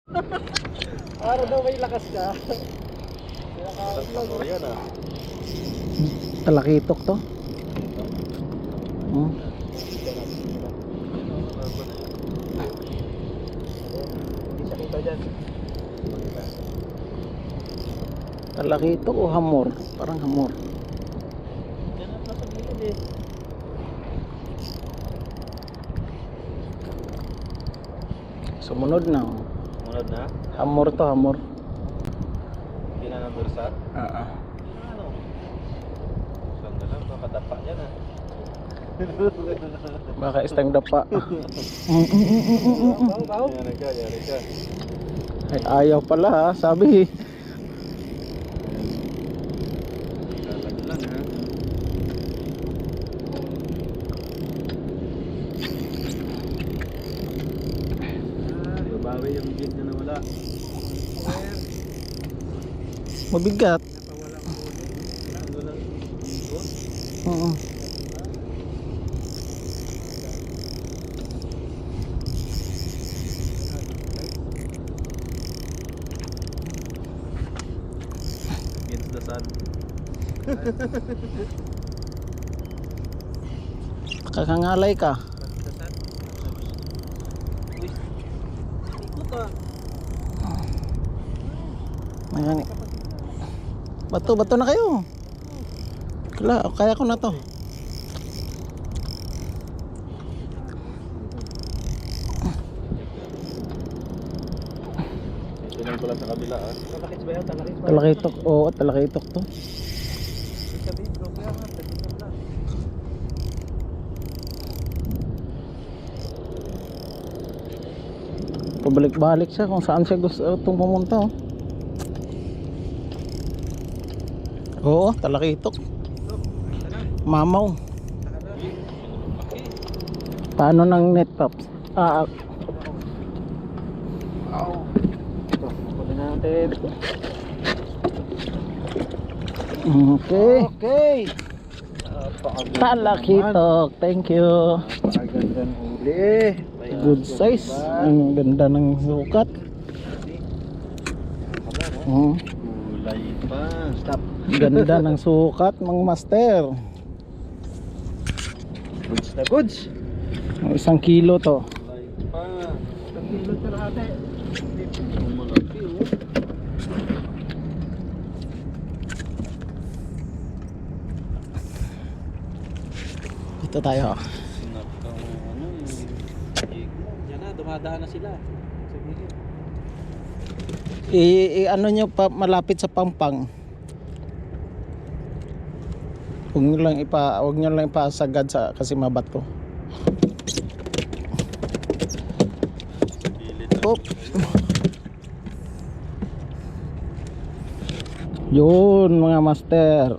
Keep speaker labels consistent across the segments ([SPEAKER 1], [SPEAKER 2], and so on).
[SPEAKER 1] Para daw may lakas ka.
[SPEAKER 2] Yan ah.
[SPEAKER 3] Talakitok to. Hmm.
[SPEAKER 1] Hindi siya kita dyan.
[SPEAKER 3] Talakitok o hamor? Parang hamor.
[SPEAKER 1] Yan ang nasa gilid eh.
[SPEAKER 3] Sumunod na.
[SPEAKER 2] Munod na?
[SPEAKER 3] Hamor to, hamor.
[SPEAKER 2] Hindi na nabulsa? Ano? Saan na lang, makadapa yan ah.
[SPEAKER 3] Baka istang dapa.
[SPEAKER 2] Yari ka, yari ka.
[SPEAKER 3] Ay, ayaw pala ha, sabi.
[SPEAKER 2] Lalaglan ha. Babawi yung gate na nawala.
[SPEAKER 3] Mabigat.
[SPEAKER 2] Napawala ko ulit. Wala ikot.
[SPEAKER 3] Oo.
[SPEAKER 2] Against the sun.
[SPEAKER 3] Kakangalay ka.
[SPEAKER 2] Against the sun. Uy. Ikot ah.
[SPEAKER 3] Ayan. Bato na kayo. Kaya ko na to.
[SPEAKER 2] Tingnan ko lang sa kabila ah.
[SPEAKER 1] Talakits ba yan? Talakits ba?
[SPEAKER 3] Talakitok. Oo, talakitok to.
[SPEAKER 1] Ibig sabihin, bro, kaya nga, talakits na.
[SPEAKER 3] Pabalik-balik siya kung saan siya gusto itong pumunta. Oo, talakitok. Mamaw. Paano ng net tops?
[SPEAKER 1] Ito, kunin natin.
[SPEAKER 3] Okay. Talakitok. Thank you.
[SPEAKER 1] Napakagandang huli.
[SPEAKER 3] Good size. Ang ganda ng sukat.
[SPEAKER 2] Kulay pa.
[SPEAKER 1] Stop.
[SPEAKER 3] Ganda ng sukat, mga master.
[SPEAKER 1] Goods na goods.
[SPEAKER 3] 1 kilo to.
[SPEAKER 2] Kulay pa.
[SPEAKER 1] Kilo sa lahat eh.
[SPEAKER 2] Malaki oh.
[SPEAKER 3] Dito tayo.
[SPEAKER 2] Sinap ka mo ano yung
[SPEAKER 1] Yan na, dumadaan na sila. Sa gilid.
[SPEAKER 3] Ano nyo pa malapit sa pangpang. Huwag nyo lang ipasagad sa kasi mabato.
[SPEAKER 2] pilit.
[SPEAKER 3] Pop. Yun mga master.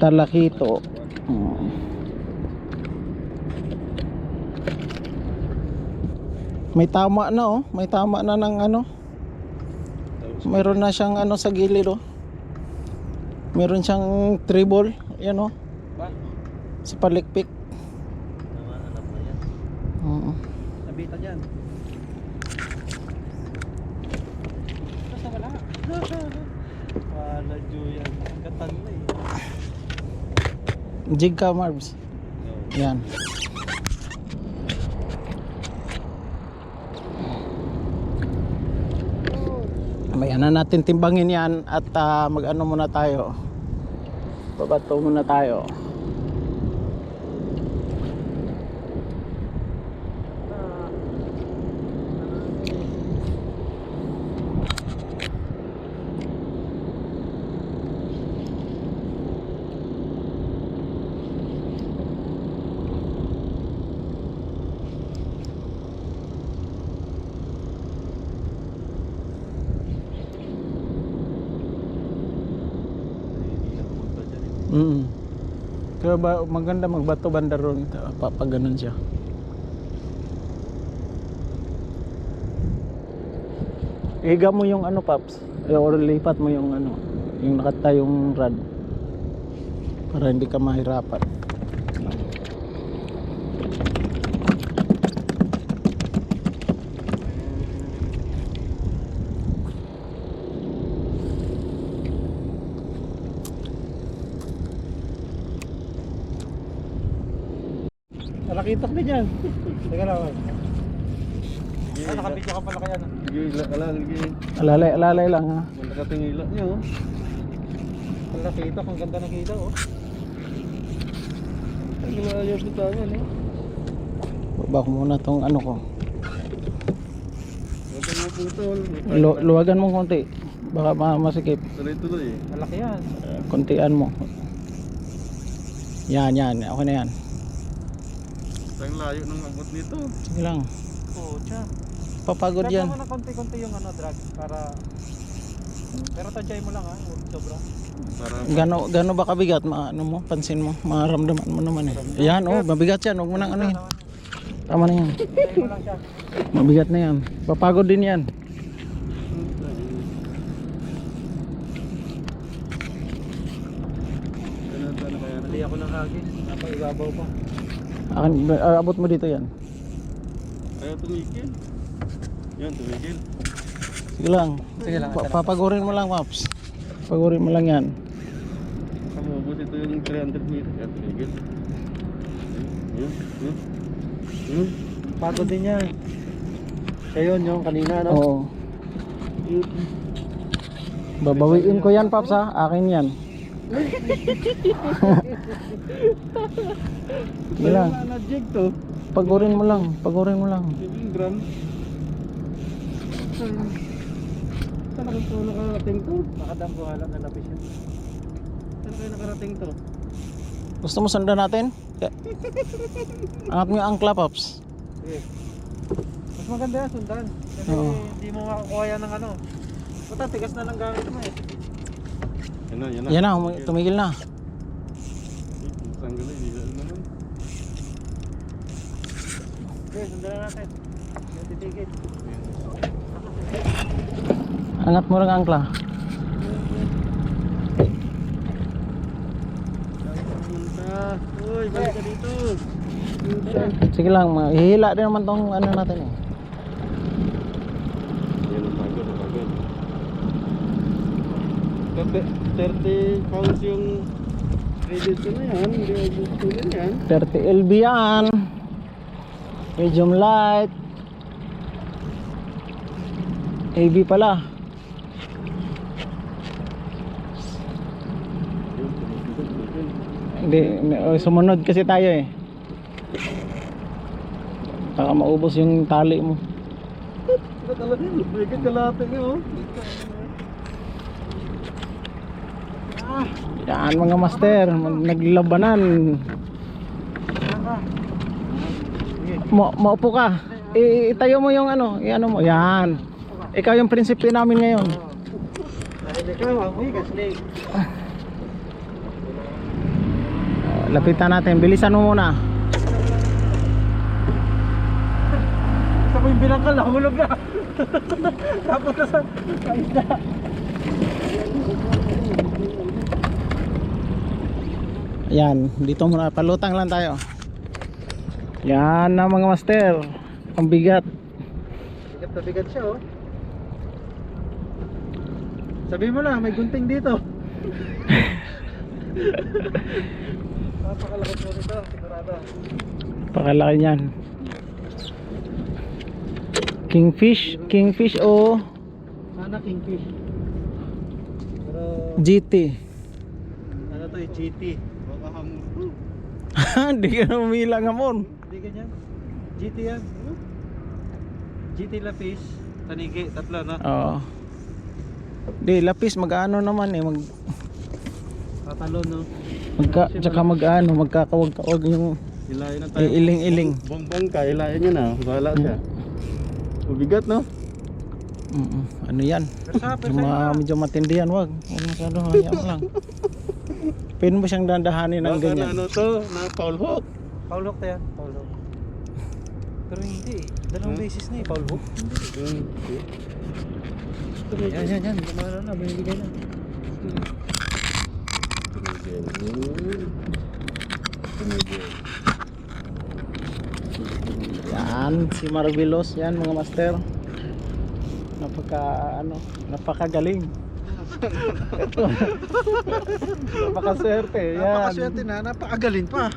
[SPEAKER 3] Talakito. May tama na oh. May tama na ng ano. Mayroon na siyang ano sa gilid oh. Meron siyang tribble. Yan oh.
[SPEAKER 2] Ba?
[SPEAKER 3] Sa palikpik.
[SPEAKER 2] Namanap na yan.
[SPEAKER 3] Oo.
[SPEAKER 1] Nabitan yan. Basta wala.
[SPEAKER 2] Wala Juyan. Katan na eh.
[SPEAKER 3] Jig ka Marbs. Yan. Mamaya na natin timbangin yan at mag-ano muna tayo. Babato muna tayo. Kaya ba maganda magbato banda ron pag ganun siya. Iga mo yung ano Paps, or lipat mo yung ano, yung nakatayong rod para hindi ka mahirapan.
[SPEAKER 1] Malakitok din yan. Teka lang. Nakabidyo ka pala kaya.
[SPEAKER 3] Alalay lang ha.
[SPEAKER 2] Nakatingila niyo.
[SPEAKER 1] Malakitok, ang ganda ng kita oh.
[SPEAKER 2] Ang layo bitangan eh.
[SPEAKER 3] Baba ko muna tong ano ko.
[SPEAKER 2] Huwag mo putol.
[SPEAKER 3] Luwagan mo konti. Baka masikip.
[SPEAKER 2] Tuloy-tuloy eh.
[SPEAKER 1] Malaki yan.
[SPEAKER 3] Kontian mo. Yan. Okay na yan.
[SPEAKER 2] Ang layo ng abot nito.
[SPEAKER 3] Sige lang.
[SPEAKER 1] Oo, tiya.
[SPEAKER 3] Papagod yan.
[SPEAKER 1] Mo na konti-konti yung ano, drag para... Pero tadyay mo lang ha, huwag sobra.
[SPEAKER 3] Gano ba kabigat? Ano mo? Pansin mo? Maramdaman mo naman eh. Yan oh, mabigat yan. Huwag mo nang ano yan. Tama na yan.
[SPEAKER 1] Tadyay mo lang siya.
[SPEAKER 3] Mabigat na yan. Papagod din yan.
[SPEAKER 1] Mali ako ng hagis, napaibabaw pa.
[SPEAKER 3] Abot mo dito yan.
[SPEAKER 2] Ayaw tumigil. Yan, tumigil.
[SPEAKER 3] Sige lang.
[SPEAKER 1] Sige lang.
[SPEAKER 3] Papagurin mo lang, Maps. Pagurin mo lang yan.
[SPEAKER 2] Kamubos ito yung 300 meters. Yan, tumigil. Yun.
[SPEAKER 1] Pagod din yan. Siya yun yung kanina, no?
[SPEAKER 3] Oo. Babawiin ko yan, Paps ha. Akin yan. Sige lang.
[SPEAKER 2] Na-jig to.
[SPEAKER 3] Pagurin mo lang.
[SPEAKER 2] 7 gram. Saan ako nakarating to?
[SPEAKER 1] Nakadamgo halang na lapis yan.
[SPEAKER 2] Saan kayo nakarating to?
[SPEAKER 3] Gusto mo sundan natin? Angat mo yung angkla, Paps.
[SPEAKER 1] Sige. Mas maganda yan, sundan. Kasi
[SPEAKER 3] Oo.
[SPEAKER 1] hindi mo makakuha yan ng ano. Puta, tigas na lang gamit mo eh.
[SPEAKER 2] Yan na.
[SPEAKER 3] Yan na, tumigil na.
[SPEAKER 2] Tanggal na, hindi naman.
[SPEAKER 1] Sige, sundan na natin. Yung titigit.
[SPEAKER 3] Angat mo lang ang angkla.
[SPEAKER 2] Uy, balik ka dito.
[SPEAKER 3] Sige lang, hihila din naman tong ano natin eh.
[SPEAKER 2] Yan ang pagod. 30 pounds yung credit ko na yan. Hindi ako gusto yan.
[SPEAKER 3] 30 LB yan. Medium light. AB pala. Hindi, sumunod kasi tayo eh. Baka maubos yung tali mo.
[SPEAKER 2] Ito talaga, may kakalate nga oh.
[SPEAKER 3] Yan mga master, naglabanan. Maupo ka. Itayo mo yung ano, i-ano mo. Yan. Ikaw yung prinsipe namin ngayon.
[SPEAKER 1] Dahil ikaw, amoy gaslig.
[SPEAKER 3] Lapitan natin, bilisan mo muna.
[SPEAKER 1] Gusto ko yung binangkal, nahulog na. Tapos na sa isda.
[SPEAKER 3] Yan, dito muna, palutang lang tayo. Yan na mga master. Ang bigat.
[SPEAKER 1] Bigat na bigat siya oh. Sabi mo lang, may gunting dito. Napakalakot mo nito, sigurado.
[SPEAKER 3] Pakalaki niyan. Kingfish o
[SPEAKER 1] Sana kingfish. Pero
[SPEAKER 3] GT.
[SPEAKER 1] ano to yung GT.
[SPEAKER 2] Baka hamur to.
[SPEAKER 3] Hindi ka na umilang amon.
[SPEAKER 1] Hindi ganyan. GT yan. GT lapis, tanigi, tatlo na.
[SPEAKER 3] Oo. Di, lapis mag-ano naman eh,
[SPEAKER 1] Tatalon no.
[SPEAKER 3] tsaka mag-ano, magkakawag-kawag yung
[SPEAKER 2] Hilahin na tayo.
[SPEAKER 3] iling-iling.
[SPEAKER 2] Bongbong ka, hilahin niya na. Bahala siya. Mabigat no?
[SPEAKER 3] Ano yan?
[SPEAKER 1] Persa
[SPEAKER 3] Medyo matindi yan, wag masyado, hayaan mo lang. Pwede mo siyang dandahanin ng
[SPEAKER 2] Baka na
[SPEAKER 3] ganyan.
[SPEAKER 2] ano to, na foul hook.
[SPEAKER 1] Paul Hook to yan, Paul Hook. Pero hindi eh. Dalawang beses na eh, Paul Hook. Yan. Kumara na, binibigay na.
[SPEAKER 3] Yan, si Marvelos yan mga master. Napakagaling. Napakaswerte yan.
[SPEAKER 1] Napakaswerte na, napakagaling pa.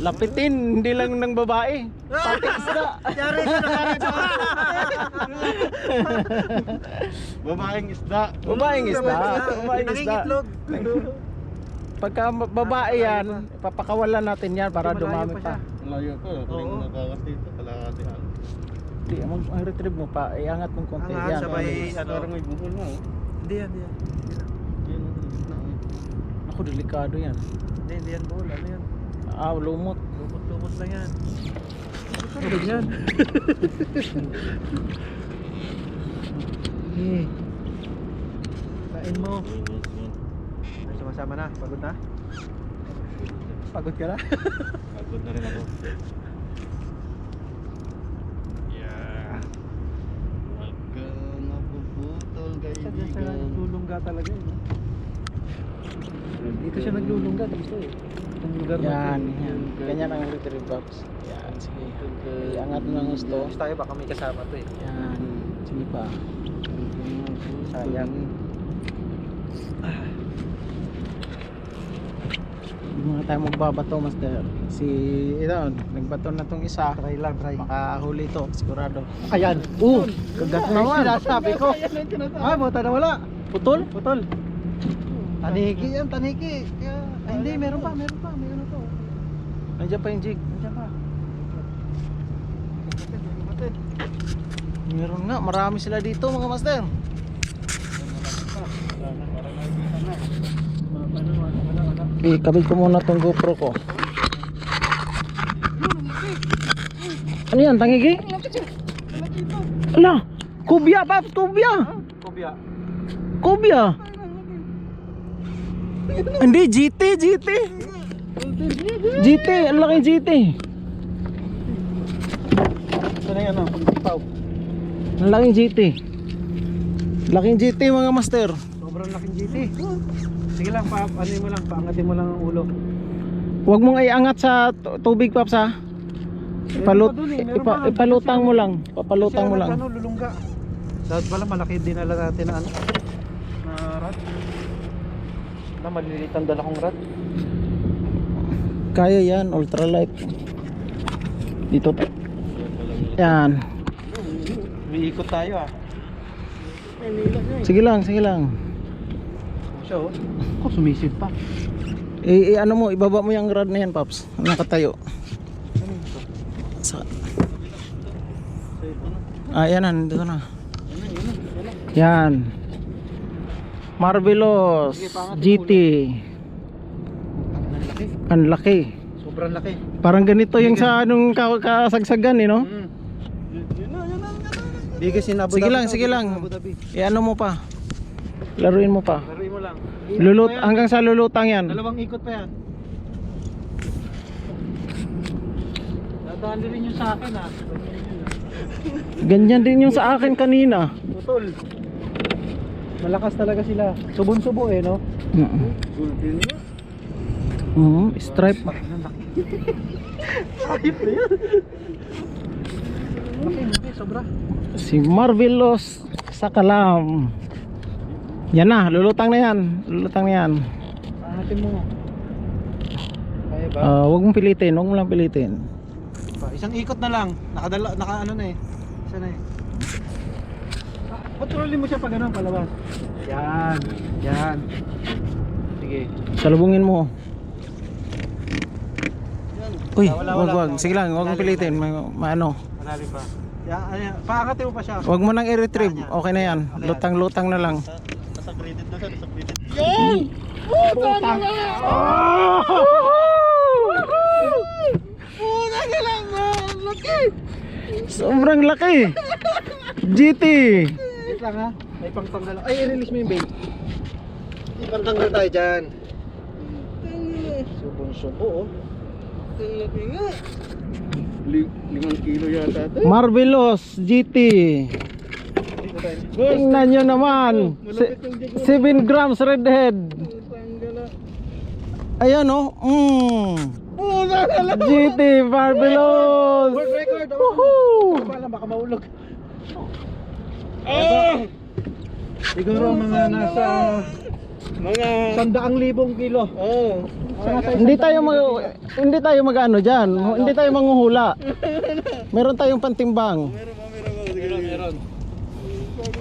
[SPEAKER 3] Lapitin, hindi lang ng babae. Pati isda.
[SPEAKER 1] Yari siya nakarito.
[SPEAKER 2] Babaeng isda.
[SPEAKER 3] Babaeng isda. Babaeng isda.
[SPEAKER 1] Nangingitlog.
[SPEAKER 3] Pagka babae yan, papakawalan natin yan para
[SPEAKER 1] Malayo
[SPEAKER 3] dumami
[SPEAKER 1] pa siya.
[SPEAKER 3] pa.
[SPEAKER 2] Malayo pa. Tuwing
[SPEAKER 1] Oo.
[SPEAKER 2] nagawas dito. Kalahati ano.
[SPEAKER 3] Hindi, ang retrieve mo pa, iangat mong konti.
[SPEAKER 1] Angat,
[SPEAKER 3] Yan.
[SPEAKER 1] sabay. ano.
[SPEAKER 2] Parang may buhol na oh.
[SPEAKER 1] Hindi yan, hindi yan. Hindi na.
[SPEAKER 2] Yan ang isda eh.
[SPEAKER 3] Ako, delikado yan.
[SPEAKER 1] Hindi yan bull. Ano yan?
[SPEAKER 3] Lumot.
[SPEAKER 1] Lumot lang yan. Ano yan? Kain mo. Ay, sumasama na. Pagod na? Pagod ka na?
[SPEAKER 2] Pagod na rin ako. Yeah. Huwag ka napuputol
[SPEAKER 1] Diyan siya
[SPEAKER 2] kaibigan.
[SPEAKER 1] naglulungga talaga eh. no? Dito siya naglulungga dito eh. Itong lugar na
[SPEAKER 3] Yan,
[SPEAKER 1] to.
[SPEAKER 3] yan. Ganyan ang retrieve box. Yan, sige. Iangat mo ng gusto.
[SPEAKER 1] Gusto tayo baka may kasama to eh.
[SPEAKER 3] Yan. Sige pa.
[SPEAKER 1] Sayang.
[SPEAKER 3] Hindi mga tayo magbabato, master. Si, ito, nagbato na tong isa.
[SPEAKER 1] Try lang, try.
[SPEAKER 3] Makahuli to, sigurado.
[SPEAKER 1] Ayan.
[SPEAKER 3] Kagat
[SPEAKER 1] Ay,
[SPEAKER 3] naman.
[SPEAKER 1] sinasabi ko. Ay, buta na wala.
[SPEAKER 3] Putol?
[SPEAKER 1] Putol. Taniki yan, taniki. Kaya, ay, hindi, meron pa. May ano to.
[SPEAKER 3] Nandiyan pa yung jig.
[SPEAKER 1] Nandiyan pa.
[SPEAKER 3] Meron nga, marami sila dito mga master. Ikabit ko muna tong GoPro ko. Ano yan, tangigi? Ala, kubya paps, kubya.
[SPEAKER 1] Kubya.
[SPEAKER 3] Kubya. Hindi, GT. GT, ang laki GT.
[SPEAKER 1] Saan yan o? Pau.
[SPEAKER 3] Ang laking GT. Laking GT mga master.
[SPEAKER 1] Sobrang laking GT. Sige lang, ano mo lang, paangatin mo lang ang ulo.
[SPEAKER 3] Huwag mong iangat sa tubig paps ha. Ipalutang mo lang. Papalutang mo lang.
[SPEAKER 1] Ano, lulungga. Dapat pala malaki din nala natin na ano. Na rat. Na maliliit ang dala kong rat.
[SPEAKER 3] Kaya yan, ultralight. Dito pa. Yan.
[SPEAKER 1] Umiikot tayo ah.
[SPEAKER 3] Sige lang.
[SPEAKER 1] Siya oh. Ako sumisid pa.
[SPEAKER 3] Ano mo, ibaba mo yung rod na yan paps. Nakatayo.
[SPEAKER 1] Ano ito?
[SPEAKER 3] Sa... yan na, dito na. Yan. Marvelous GT.
[SPEAKER 1] Ang laki.
[SPEAKER 3] Ang laki.
[SPEAKER 1] Sobrang laki.
[SPEAKER 3] Parang ganito yung sa anong kasagsagan eh, no?
[SPEAKER 1] Bigas in Abu
[SPEAKER 3] Sige
[SPEAKER 1] Dhabi.
[SPEAKER 3] lang, sige lang.
[SPEAKER 1] Abu Dhabi.
[SPEAKER 3] Ano mo pa? Laruin mo pa.
[SPEAKER 1] Laruin mo lang.
[SPEAKER 3] Hanggang sa lulutang yan.
[SPEAKER 1] Dalawang ikot pa yan. Dadali rin yung sa akin ah.
[SPEAKER 3] Ganyan din yung sa akin kanina.
[SPEAKER 1] Putol. Malakas talaga sila. Subon-subo eh no?
[SPEAKER 2] Gulpin mo.
[SPEAKER 3] Stripe.
[SPEAKER 1] Ayop na yan. Laki, sobra.
[SPEAKER 3] Si Marvelous sa Kalam. Yan na, lulutang na yan.
[SPEAKER 1] Pahatin mo. Kaya ba?
[SPEAKER 3] Huwag mong pilitin, huwag mo lang pilitin.
[SPEAKER 1] Isang ikot na lang. Naka ano na eh. Isa na eh. Patrolin mo siya pag ano, palabas. Yan. Sige.
[SPEAKER 3] Salubungin mo. Uy,
[SPEAKER 1] Wala.
[SPEAKER 3] wag. Sige lang, huwag mong pilitin. Maano.
[SPEAKER 1] Malalim pa. Yan, paangatin mo pa siya.
[SPEAKER 3] Huwag mo nang i-retrieve. Okay na yan. Lutang-lutang na lang.
[SPEAKER 2] Nasa credit na siya, nasa credit.
[SPEAKER 3] Sobrang laki. GT.
[SPEAKER 1] Wait lang ha. May pangtanggal. Ay, i-release mo yung bait. Ipantanggal tayo dyan. Subong-subo oh.
[SPEAKER 2] 5 kilo yata ito.
[SPEAKER 3] Marvelous GT. Tingnan nyo naman. 7 grams redhead. Ayan oh. GT Marvelous.
[SPEAKER 1] World record.
[SPEAKER 3] Woohoo!
[SPEAKER 1] Pala baka maulog. Siguro mga nasa
[SPEAKER 2] Mga
[SPEAKER 1] 100,000 kilo.
[SPEAKER 2] oh.
[SPEAKER 3] Hindi tayo mag-ano diyan. Hindi tayo manghuhula. Meron tayong pantimbang.
[SPEAKER 2] Meron.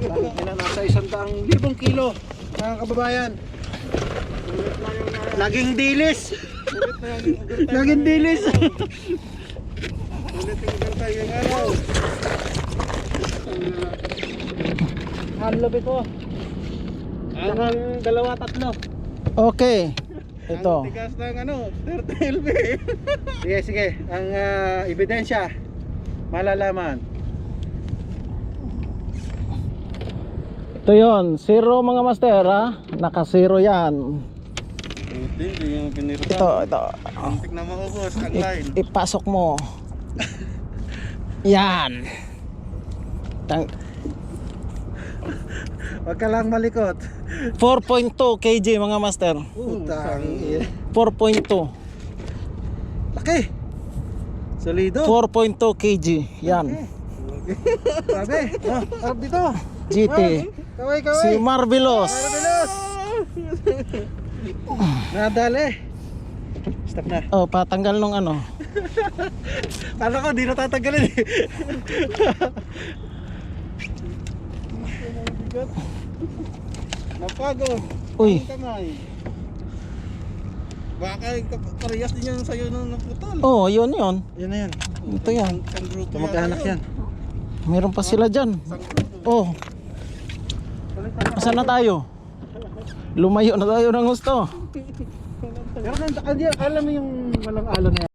[SPEAKER 1] Kailan nasa 100,000 kilo. Mga kababayan. Naging dilis. Naging dilis.
[SPEAKER 2] Ulit yung tayo ng araw.
[SPEAKER 1] Ang lupit po. Ang 2-3.
[SPEAKER 3] Okay. Ito.
[SPEAKER 2] Ang tigas ng ano, 30 LB.
[SPEAKER 1] Sige, sige. Ang ebidensya. Malalaman.
[SPEAKER 3] Ito yon, zero mga master ha. Naka-zero yan.
[SPEAKER 2] Hindi yung pinirta.
[SPEAKER 3] Ito.
[SPEAKER 2] Antik na maubos ang line.
[SPEAKER 3] Ipasok mo. Yan.
[SPEAKER 1] Huwag ka lang malikot.
[SPEAKER 3] 4.2 kg mga master.
[SPEAKER 1] Utang.
[SPEAKER 3] 4.2.
[SPEAKER 1] Laki. Solido.
[SPEAKER 3] 4.2 kg. Yan.
[SPEAKER 1] Grabe. Harap dito.
[SPEAKER 3] GT.
[SPEAKER 1] Kaway.
[SPEAKER 3] Si Marvelous.
[SPEAKER 1] Marvelous. Nadali. Stop na.
[SPEAKER 3] Oh, patanggal nung ano.
[SPEAKER 1] Kala ko di natatanggalin eh.
[SPEAKER 2] Napagod.
[SPEAKER 3] Uy.
[SPEAKER 2] Ang kamay. Baka parehas din yan sa'yo nung naputol.
[SPEAKER 3] Oh, yun.
[SPEAKER 1] Yan na yan.
[SPEAKER 3] Ito yan.
[SPEAKER 2] Isang grupo
[SPEAKER 1] Kamag-anak yan.
[SPEAKER 3] Meron pa sila dyan.
[SPEAKER 2] Isang grupo.
[SPEAKER 3] Oh. Saan na tayo? Lumayo na tayo ng gusto.
[SPEAKER 1] Pero alam mo yung walang alon na yan.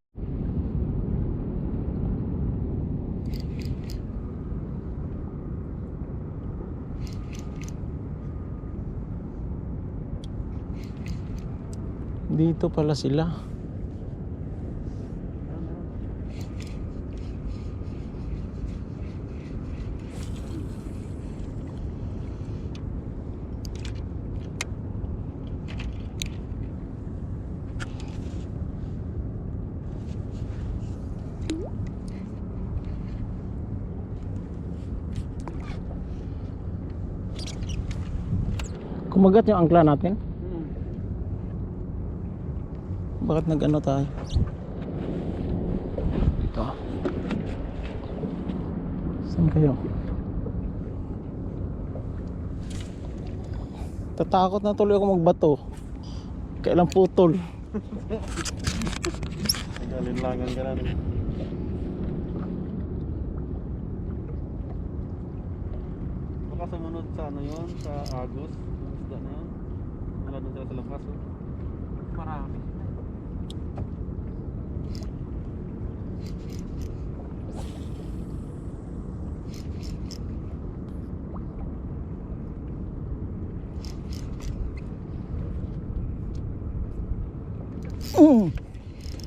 [SPEAKER 3] Dito pala sila. Kumagat yung angkla natin. Bakit nag-ano tayo? Ito. Saan kayo? Tatakot na tuloy ako magbato. Kailang putol.
[SPEAKER 2] Nagalinlangan ka na. Baka sumunod sa ano yun, sa Agos. Yung isda na yun. Wala doon sila sa labas. Oh.
[SPEAKER 1] Marami.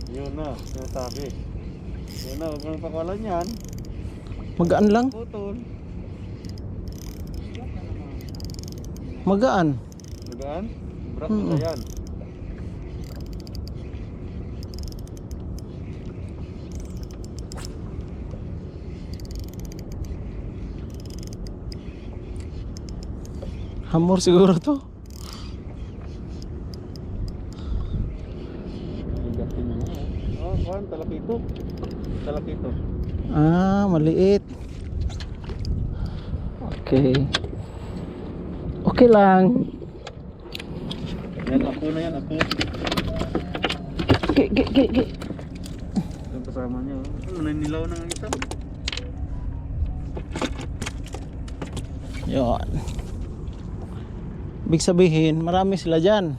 [SPEAKER 2] Yun na, sinasabi. Yun na, huwag mo nang pakawalan yan.
[SPEAKER 3] Magaan lang.
[SPEAKER 2] Putol.
[SPEAKER 3] Magaan.
[SPEAKER 2] Magaan? Berat na yan.
[SPEAKER 3] Hamor siguro to.
[SPEAKER 2] Oh, kuhan, talakito. Talakito.
[SPEAKER 3] Ah, maliit. Okay. Okay lang.
[SPEAKER 2] Yan, ako na yan, ako.
[SPEAKER 3] Gi.
[SPEAKER 2] Yung kasama niya. Oh. Ano, nilaw na ang isa.
[SPEAKER 3] Yun. Ibig sabihin, marami sila dyan.